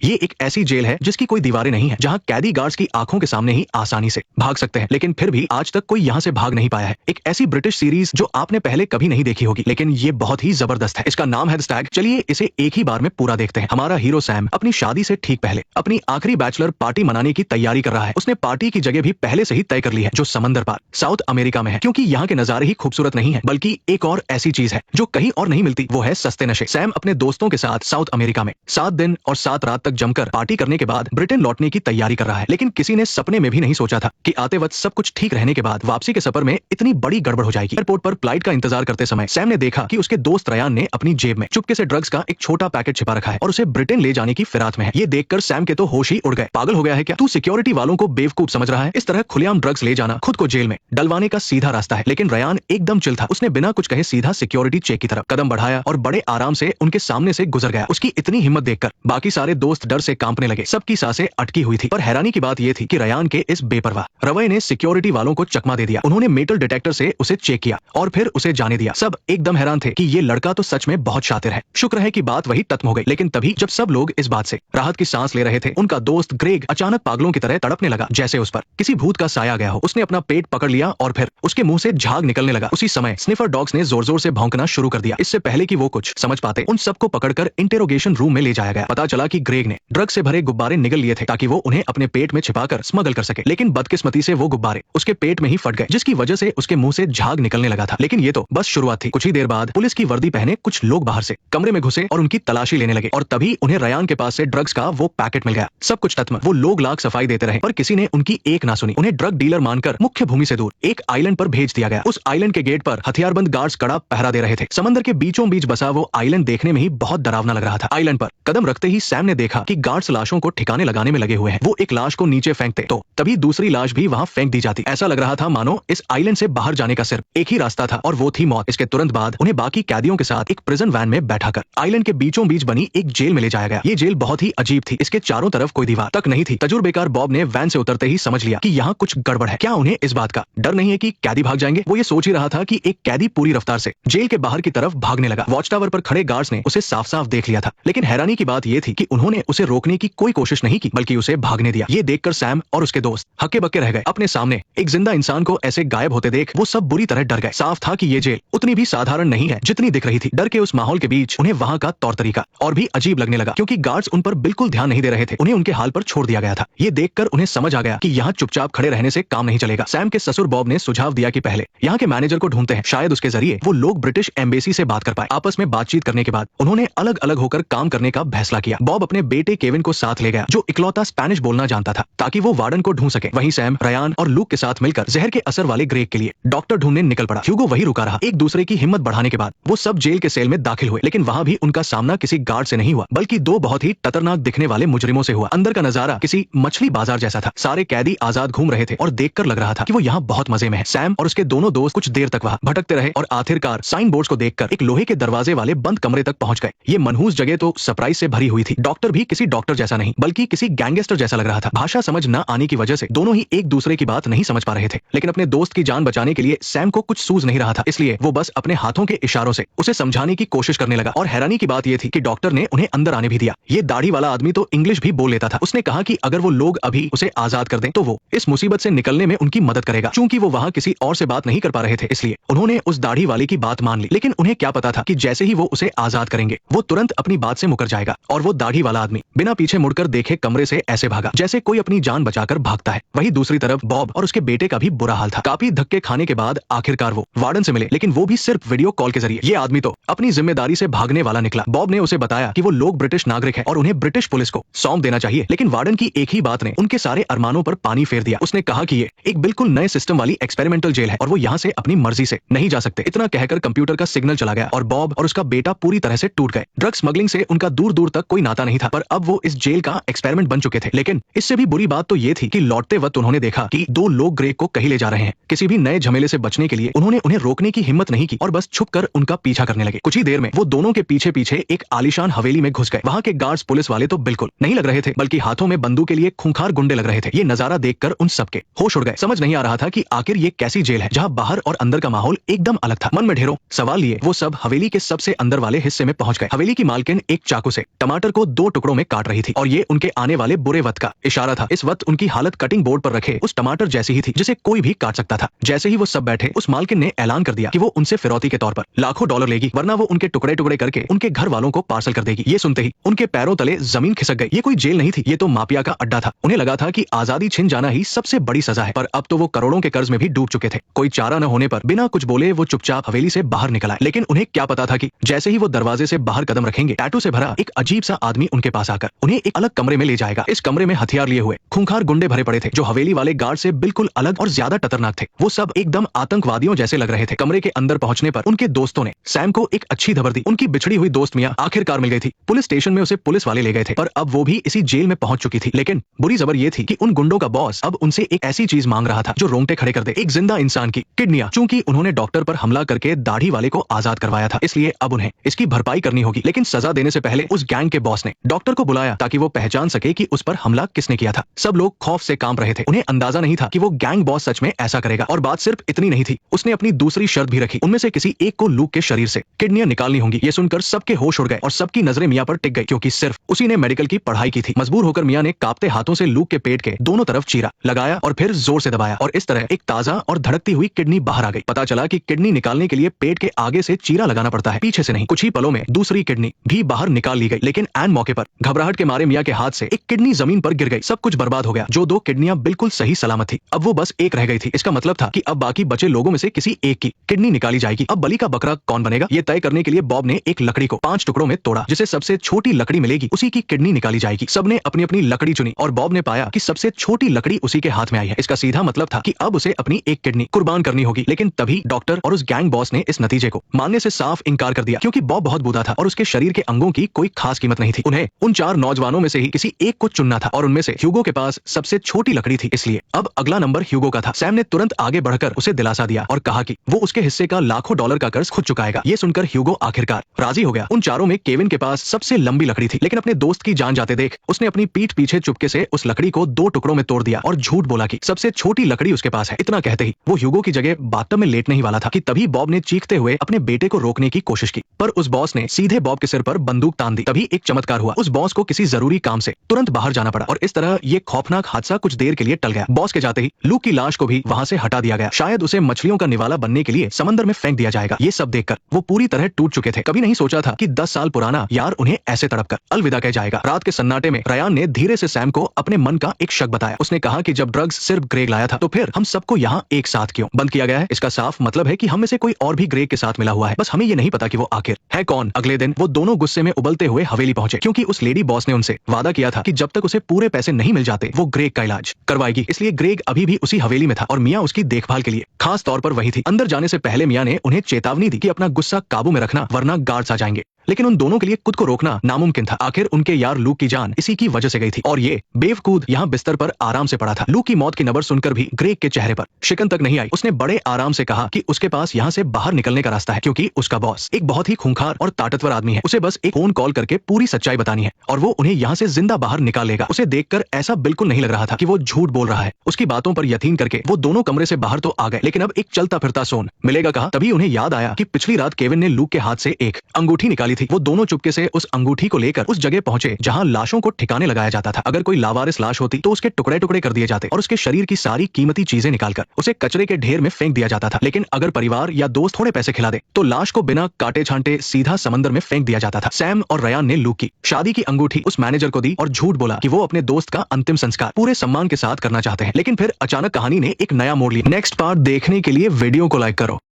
ये एक ऐसी जेल है जिसकी कोई दीवारें नहीं है, जहाँ कैदी गार्ड्स की आंखों के सामने ही आसानी से भाग सकते हैं, लेकिन फिर भी आज तक कोई यहाँ से भाग नहीं पाया है। एक ऐसी ब्रिटिश सीरीज जो आपने पहले कभी नहीं देखी होगी, लेकिन ये बहुत ही जबरदस्त है। इसका नाम है द स्टैग। चलिए इसे एक ही बार में पूरा देखते हैं। हमारा हीरो सैम अपनी शादी से ठीक पहले अपनी आखिरी बैचलर पार्टी मनाने की तैयारी कर रहा है। उसने पार्टी की जगह भी पहले से ही तय कर ली है, जो समंदर पार साउथ अमेरिका में है, क्योंकि यहाँ के नजारे ही खूबसूरत नहीं है, बल्कि एक और ऐसी चीज है जो कहीं और नहीं मिलती, वो है सस्ते नशे। सैम अपने दोस्तों के साथ साउथ अमेरिका में 7 दिन और 7 रात तक जमकर पार्टी करने के बाद ब्रिटेन लौटने की तैयारी कर रहा है, लेकिन किसी ने सपने में भी नहीं सोचा था कि आते वक्त सब कुछ ठीक रहने के बाद वापसी के सफर में इतनी बड़ी गड़बड़ हो जाएगी। एयरपोर्ट पर फ्लाइट का इंतजार करते समय सैम ने देखा कि उसके दोस्त रयान ने अपनी जेब में चुपके से ड्रग्स का एक छोटा पैकेट छिपा रखा है और उसे ब्रिटेन ले जाने की फिराक में है। ये देखकर सैम के तो होश ही उड़ गए। पागल हो गया है क्या? तू सिक्योरिटी वालों को बेवकूफ समझ रहा है? इस तरह खुलेआम ड्रग्स ले जाना खुद को जेल में डलवाने का सीधा रास्ता है। लेकिन रयान एकदम चिल था। उसने बिना कुछ कहे सीधा सिक्योरिटी चेक की तरफ कदम बढ़ाया और बड़े आराम से उनके सामने से गुजर गया। उसकी इतनी हिम्मत देखकर बाकी सारे दोस्त डर से कांपने लगे। सबकी सांसें अटकी हुई थी। पर हैरानी की बात यह थी कि रयान के इस बेपरवाह रवैये ने सिक्योरिटी वालों को चकमा दे दिया। उन्होंने मेटल डिटेक्टर से उसे चेक किया और फिर उसे जाने दिया। सब एकदम हैरान थे कि ये लड़का तो सच में बहुत शातिर है। शुक्र है कि बात वही खत्म हो गई। लेकिन तभी जब सब लोग इस बात से राहत की सांस ले रहे थे, उनका दोस्त ग्रेग अचानक पागलों की तरह तड़पने लगा, जैसे उस पर किसी भूत का साया गया हो। उसने अपना पेट पकड़ लिया और फिर उसके मुंह से झाग निकलने लगा। उसी समय स्निफर डॉग्स ने जोर जोर से भौंकना शुरू कर दिया। इससे पहले कि वो कुछ समझ पाते, उन सबको पकड़कर इंटेरोगेशन रूम में ले जाया गया। पता चला कि ग्रेग ने ड्रग से भरे गुब्बारे निगल लिए थे ताकि वो उन्हें अपने पेट में छिपाकर स्मगल कर सके, लेकिन बदकिस्मती से वो गुब्बारे उसके पेट में ही फट गए, जिसकी वजह से उसके मुंह से झाग निकलने लगा था। लेकिन ये तो बस शुरुआत थी। कुछ ही देर बाद पुलिस की वर्दी पहने कुछ लोग बाहर से कमरे में घुसे और उनकी तलाशी लेने लगे और तभी उन्हें रयान के पास से ड्रग्स का वो पैकेट मिल गया। सब कुछ खत्म। वो लोग लाख सफाई देते रहे पर किसी ने उनकी एक ना सुनी। उन्हें ड्रग डीलर मानकर मुख्य भूमि से दूर एक आइलैंड पर भेज दिया गया। उस आइलैंड के गेट पर हथियारबंद गार्ड्स कड़ा पहरा दे रहे थे। समंदर के बीचों बीच बसा वो आइलैंड देखने में ही बहुत डरावना लग रहा था। आइलैंड पर कदम रखते ही सैम ने देखा कि गार्ड्स लाशों को ठिकाने लगाने में लगे हुए हैं। वो एक लाश को नीचे फेंकते तो तभी दूसरी लाश भी वहां फेंक दी जाती। ऐसा लग रहा था मानो इस आइलैंड से बाहर जाने का सिर्फ एक ही रास्ता था और वो थी मौत। इसके तुरंत बाद उन्हें बाकी कैदियों के साथ एक प्रिजन वैन में बैठाकर आइलैंड के बीचों बीच बनी एक जेल में ले जाया गया। ये जेल बहुत ही अजीब थी। इसके चारों तरफ कोई दीवार तक नहीं थी। तजुर्बेकार बॉब ने वैन से उतरते ही समझ लिया कि यहाँ कुछ गड़बड़ है। क्या उन्हें इस बात का डर नहीं है कि कैदी भाग जाएंगे? वो ये सोच ही रहा था कि एक कैदी पूरी रफ्तार से जेल के बाहर की तरफ भागने लगा। वॉच टावर पर खड़े गार्ड्स ने उसे साफ साफ देख लिया था, लेकिन हैरानी की बात यह थी कि उन्होंने उसे रोकने की कोई कोशिश नहीं की, बल्कि उसे भागने दिया। ये देखकर सैम और उसके दोस्त हक्के बक्के रह गए। अपने सामने एक जिंदा इंसान को ऐसे गायब होते देख वो सब बुरी तरह डर गए। साफ था कि ये जेल उतनी भी साधारण नहीं है जितनी दिख रही थी। डर के उस माहौल के बीच उन्हें वहां का तौर तरीका और भी अजीब लगने लगा, क्योंकि गार्ड्स उन पर बिल्कुल ध्यान नहीं दे रहे थे। उन्हें उनके हाल पर छोड़ दिया गया था। ये देखकर उन्हें समझ आ गया कि यहाँ चुपचाप खड़े रहने से काम नहीं चलेगा। सैम के ससुर बॉब ने सुझाव दिया कि पहले यहाँ के मैनेजर को ढूंढते हैं, शायद उसके जरिए वो लोग ब्रिटिश एम्बेसी से बात कर पाए। आपस में बातचीत करने के बाद उन्होंने अलग अलग होकर काम करने का फैसला किया। बॉब अपने बेटे केविन को साथ ले गया, जो इकलौता स्पेनिश बोलना जानता था, ताकि वो वार्डन को ढूंढ सके। वहीं सैम, रयान और लूक के साथ मिलकर जहर के असर वाले ग्रेग के लिए डॉक्टर ढूंढने निकल पड़ा। ह्यूगो वही रुका रहा। एक दूसरे की हिम्मत बढ़ाने के बाद वो सब जेल के सेल में दाखिल हुए, लेकिन वहां भी उनका सामना किसी गार्ड से नहीं हुआ, बल्कि दो बहुत ही खतरनाक दिखने वाले मुजरिमों से हुआ। अंदर का नजारा किसी मछली बाजार जैसा था। सारे कैदी आजाद घूम रहे थे और देखकर लग रहा था कि वो यहाँ बहुत मजे में है। सैम और उसके दोनों दोस्त कुछ देर तक वहां भटकते रहे और आखिरकार साइन बोर्ड्स को देखकर एक लोहे के दरवाजे वाले बंद कमरे तक पहुंच गए। ये मनहूस जगह तो सरप्राइज से भरी हुई थी। डॉक्टर भी किसी डॉक्टर जैसा नहीं, बल्कि किसी गैंगस्टर जैसा लग रहा था। भाषा समझ न आने की वजह से दोनों ही एक दूसरे की बात नहीं समझ पा रहे थे, लेकिन अपने दोस्त की जान बचाने के लिए सैम को कुछ सूझ नहीं रहा था, इसलिए वो बस अपने हाथों के इशारों से उसे समझाने की कोशिश करने लगा। और हैरानी की बात यह थी कि डॉक्टर ने उन्हें अंदर आने भी दिया। ये दाढ़ी वाला आदमी तो इंग्लिश भी बोल लेता था। उसने कहा कि अगर वो लोग अभी उसे आजाद कर दें तो वो इस मुसीबत से निकलने में उनकी मदद करेगा। चूंकि वो वहां किसी और से बात नहीं कर पा रहे थे, इसलिए उन्होंने उस दाढ़ी वाले की बात मान ली। लेकिन उन्हें क्या पता था कि जैसे ही वो उसे आजाद करेंगे वो तुरंत अपनी बात से मुकर जाएगा और वो दाढ़ी वाला आदमी बिना पीछे मुड़कर देखे कमरे से ऐसे भागा जैसे कोई अपनी जान बचाकर भागता है। वहीं दूसरी तरफ बॉब और उसके बेटे का भी बुरा हाल था। काफी धक्के खाने के बाद आखिरकार वो वार्डन से मिले, लेकिन वो भी सिर्फ वीडियो कॉल के जरिए। ये आदमी तो अपनी जिम्मेदारी से भागने वाला निकला। बॉब ने उसे बताया कि वो लोग ब्रिटिश नागरिक हैं और उन्हें ब्रिटिश पुलिस को सौंप देना चाहिए, लेकिन वार्डन की एक ही बात ने उनके सारे अरमानों पर पानी फेर दिया। उसने कहा कि ये एक बिल्कुल नए सिस्टम वाली एक्सपेरिमेंटल जेल है और वो यहाँ से अपनी मर्जी से नहीं जा सकते। इतना कहकर कंप्यूटर का सिग्नल चला गया और बॉब और उसका बेटा पूरी तरह से टूट गए। ड्रग स्मगलिंग से उनका दूर दूर तक कोई नाता नहीं था, पर अब वो इस जेल का एक्सपेरिमेंट बन चुके थे। लेकिन इससे भी बुरी बात तो ये थी कि लौटते वक्त उन्होंने देखा कि दो लोग ग्रेग को कहीं ले जा रहे हैं। किसी भी नए झमेले से बचने के लिए उन्होंने उन्हें रोकने की हिम्मत नहीं की और बस छुपकर उनका पीछा करने लगे। कुछ ही देर में वो दोनों के पीछे पीछे एक आलीशान हवेली में घुस गए। वहां के गार्ड्स पुलिस वाले तो बिल्कुल नहीं लग रहे थे, बल्कि हाथों में बंदूक के लिए खूंखार गुंडे लग रहे थे। ये नजारा देखकर उन सबके होश उड़ गए। समझ नहीं आ रहा था कि आखिर ये कैसी जेल है जहां बाहर और अंदर का माहौल एकदम अलग था। मन में ढेरों सवाल लिए वो सब हवेली के सबसे अंदर वाले हिस्से में पहुंच गए। हवेली की मालकिन एक चाकू से टमाटर को 2 टुकड़ों टुकड़ों में काट रही थी और ये उनके आने वाले बुरे वक्त का इशारा था। इस वक्त उनकी हालत कटिंग बोर्ड पर रखे उस टमाटर जैसी ही थी जिसे कोई भी काट सकता था। जैसे ही वो सब बैठे, उस मालकिन ने ऐलान कर दिया कि वो उनसे फिरौती के तौर पर लाखों डॉलर लेगी, वरना वो उनके टुकड़े टुकड़े करके उनके घर वालों को पार्सल कर देगी। ये सुनते ही उनके पैरों तले जमीन खिसक गई। ये कोई जेल नहीं थी, ये तो माफिया का अड्डा था। उन्हें लगा था कि आजादी छिन जाना ही सबसे बड़ी सजा है, पर अब तो वो करोड़ों के कर्ज में भी डूब चुके थे। कोई चारा न होने पर बिना कुछ बोले वो चुपचाप हवेली से बाहर निकल आए। लेकिन उन्हें क्या पता था कि जैसे ही वो दरवाजे से बाहर कदम रखेंगे, टैटू से भरा एक अजीब सा आदमी उनके पास आकर उन्हें एक अलग कमरे में ले जाएगा। इस कमरे में हथियार लिए हुए खूंखार गुंडे भरे पड़े थे जो हवेली वाले गार्ड से बिल्कुल अलग और ज्यादा खतरनाक थे। वो सब एकदम आतंकवादियों जैसे लग रहे थे। कमरे के अंदर पहुंचने पर उनके दोस्तों ने सैम को एक अच्छी खबर दी। उनकी बिछड़ी हुई दोस्त मिया आखिरकार मिल गई थी। पुलिस स्टेशन में उसे पुलिस वाले ले गए थे, पर अब वो भी इसी जेल में पहुंच चुकी थी। लेकिन बुरी खबर ये थी कि उन गुंडों का बॉस अब उनसे एक ऐसी चीज मांग रहा था जो रोंगटे खड़े कर दे, एक जिंदा इंसान की किडनियां। चूंकि उन्होंने डॉक्टर पर हमला करके दाढ़ी वाले को आजाद करवाया था, इसलिए अब उन्हें इसकी भरपाई करनी होगी। लेकिन सजा देने से पहले उस गैंग के बॉस ने डॉक्टर को बुलाया ताकि वो पहचान सके कि उस पर हमला किसने किया था। सब लोग खौफ से कांप रहे थे। उन्हें अंदाजा नहीं था कि वो गैंग बॉस सच में ऐसा करेगा। और बात सिर्फ इतनी नहीं थी, उसने अपनी दूसरी शर्त भी रखी। उनमें से किसी एक को लूक के शरीर से किडनियां निकालनी होंगी। ये सुनकर सबके होश उड़ गए और सबकी नजरें मियां पर टिक गई, क्योंकि सिर्फ उसी ने मेडिकल की पढ़ाई की थी। मजबूर होकर मियां ने कांपते हाथों से लूक के पेट के दोनों तरफ चीरा लगाया और फिर जोर से दबाया और इस तरह एक ताजा और धड़कती हुई किडनी बाहर आ गई। पता चला कि किडनी निकालने के लिए पेट के आगे से चीरा लगाना पड़ता है, पीछे से नहीं। कुछ ही पलों में दूसरी किडनी भी बाहर निकाल ली गई। लेकिन ऐन मौके पर घबराहट के मारे मियां के हाथ से एक किडनी जमीन पर गिर गई। सब कुछ बर्बाद हो गया। जो दो किडनियां बिल्कुल सही सलामत थी, अब वो बस एक रह गई थी। इसका मतलब था कि अब बाकी बचे लोगों में से किसी एक की किडनी निकाली जाएगी। अब बलि का बकरा कौन बनेगा, ये तय करने के लिए बॉब ने एक लकड़ी को 5 टुकड़ों में तोड़ा। जिसे सबसे छोटी लकड़ी मिलेगी उसी की किडनी निकाली जाएगी। सबने अपनी अपनी लकड़ी चुनी और बॉब ने पाया कि सबसे छोटी लकड़ी उसी के हाथ में आई है। इसका सीधा मतलब था कि अब उसे अपनी एक किडनी कुर्बान करनी होगी। लेकिन तभी डॉक्टर और उस गैंग बॉस ने इस नतीजे को मानने से साफ इनकार कर दिया, क्योंकि बॉब बहुत बूढ़ा था और उसके शरीर के अंगों की कोई खास कीमत नहीं थी। उन्हें उन 4 नौजवानों में से ही किसी एक को चुनना था और उनमें से ह्यूगो के पास सबसे छोटी लकड़ी थी। इसलिए अब अगला नंबर ह्यूगो का था। सैम ने तुरंत आगे बढ़कर उसे दिलासा दिया और कहा कि वो उसके हिस्से का लाखों डॉलर का कर्ज खुद चुकाएगा। ये सुनकर ह्यूगो आखिरकार राजी हो गया। उन चारों में केविन के पास सबसे लंबी लकड़ी थी, लेकिन अपने दोस्त की जान जाते देख उसने अपनी पीठ पीछे चुपके से उस लकड़ी को 2 टुकड़ों में तोड़ दिया और झूठ बोला कि सबसे छोटी लकड़ी उसके पास है। इतना कहते ही वो ह्यूगो की जगह बाथटब में लेटने ही वाला था कि तभी बॉब ने चीखते हुए अपने बेटे को रोकने की कोशिश की, पर उस बॉस ने सीधे बॉब के सिर पर बंदूक तान दी। तभी एक चमत्कार हुआ। उस बॉस को किसी जरूरी काम से तुरंत बाहर जाना पड़ा और इस तरह ये खौफनाक हादसा कुछ देर के लिए टल गया। बॉस के जाते ही लूक की लाश को भी वहां से हटा दिया गया। शायद उसे मछलियों का निवाला बनने के लिए समंदर में फेंक दिया जाएगा। ये सब देखकर वो पूरी तरह टूट चुके थे। कभी नहीं सोचा था कि 10 साल पुराना यार उन्हें ऐसे तड़पकर अलविदा कह जाएगा। रात के सन्नाटे में रयान ने धीरे से सैम को अपने मन का एक शक बताया। उसने कहा कि जब ड्रग्स सिर्फ ग्रेग लाया था तो फिर हम सबको यहाँ एक साथ क्यों बंद किया गया है। इसका साफ मतलब है कि हम में से कोई और भी ग्रेग के साथ मिला हुआ है, बस हमें ये नहीं पता कि वो आखिर है कौन। अगले दिन वो दोनों गुस्से में उबलते हुए हवेली पहुंचे, क्योंकि उस लेडी बॉस ने उनसे वादा किया था कि जब तक उसे पूरे पैसे नहीं मिल जाते वो ग्रेग का इलाज करवाएगी। इसलिए ग्रेग अभी भी उसी हवेली में था और मियां उसकी देखभाल के लिए खास तौर पर वही थी। अंदर जाने से पहले मियां ने उन्हें चेतावनी दी कि अपना गुस्सा काबू में रखना, वरना गार्ड्स आ जाएंगे। लेकिन उन दोनों के लिए खुद को रोकना नामुमकिन था। आखिर उनके यार लूक की जान इसी की वजह से गई थी और ये बेवकूद यहाँ बिस्तर पर आराम से पड़ा था। लूक की मौत की खबर सुनकर भी ग्रेग के चेहरे पर शिकन तक नहीं आई। उसने बड़े आराम से कहा कि उसके पास यहाँ से बाहर निकलने का रास्ता है, क्योंकि उसका बॉस एक बहुत ही खूंखार और ताकतवर आदमी है। उसे बस एक फोन कॉल करके पूरी सच्चाई बतानी है और वो उन्हें यहाँ से जिंदा बाहर निकाल लेगा। उसे देखकर ऐसा बिल्कुल नहीं लग रहा था कि वो झूठ बोल रहा है। उसकी बातों पर यकीन करके वो दोनों कमरे से बाहर तो आ गए, लेकिन अब एक चलता फिरता सोन मिलेगा कहा। तभी उन्हें याद आया कि पिछली रात केविन ने लूक के हाथ से एक अंगूठी निकाली थी। वो दोनों चुपके से उस अंगूठी को लेकर उस जगह पहुंचे जहां लाशों को ठिकाने लगाया जाता था। अगर कोई लावारिस लाश होती तो उसके टुकड़े टुकड़े कर दिए जाते और उसके शरीर की सारी कीमती चीजें निकालकर उसे कचरे के ढेर में फेंक दिया जाता था। लेकिन अगर परिवार या दोस्त थोड़े पैसे खिला दे तो लाश को बिना काटे छांटे सीधा समंदर में फेंक दिया जाता था। सैम और रयान ने लूक की शादी की अंगूठी उस मैनेजर को दी और झूठ बोला कि वो अपने दोस्त का अंतिम संस्कार पूरे सम्मान के साथ करना चाहते हैं। लेकिन फिर अचानक कहानी ने एक नया मोड़ लिया। नेक्स्ट पार्ट देखने के लिए वीडियो को लाइक करो।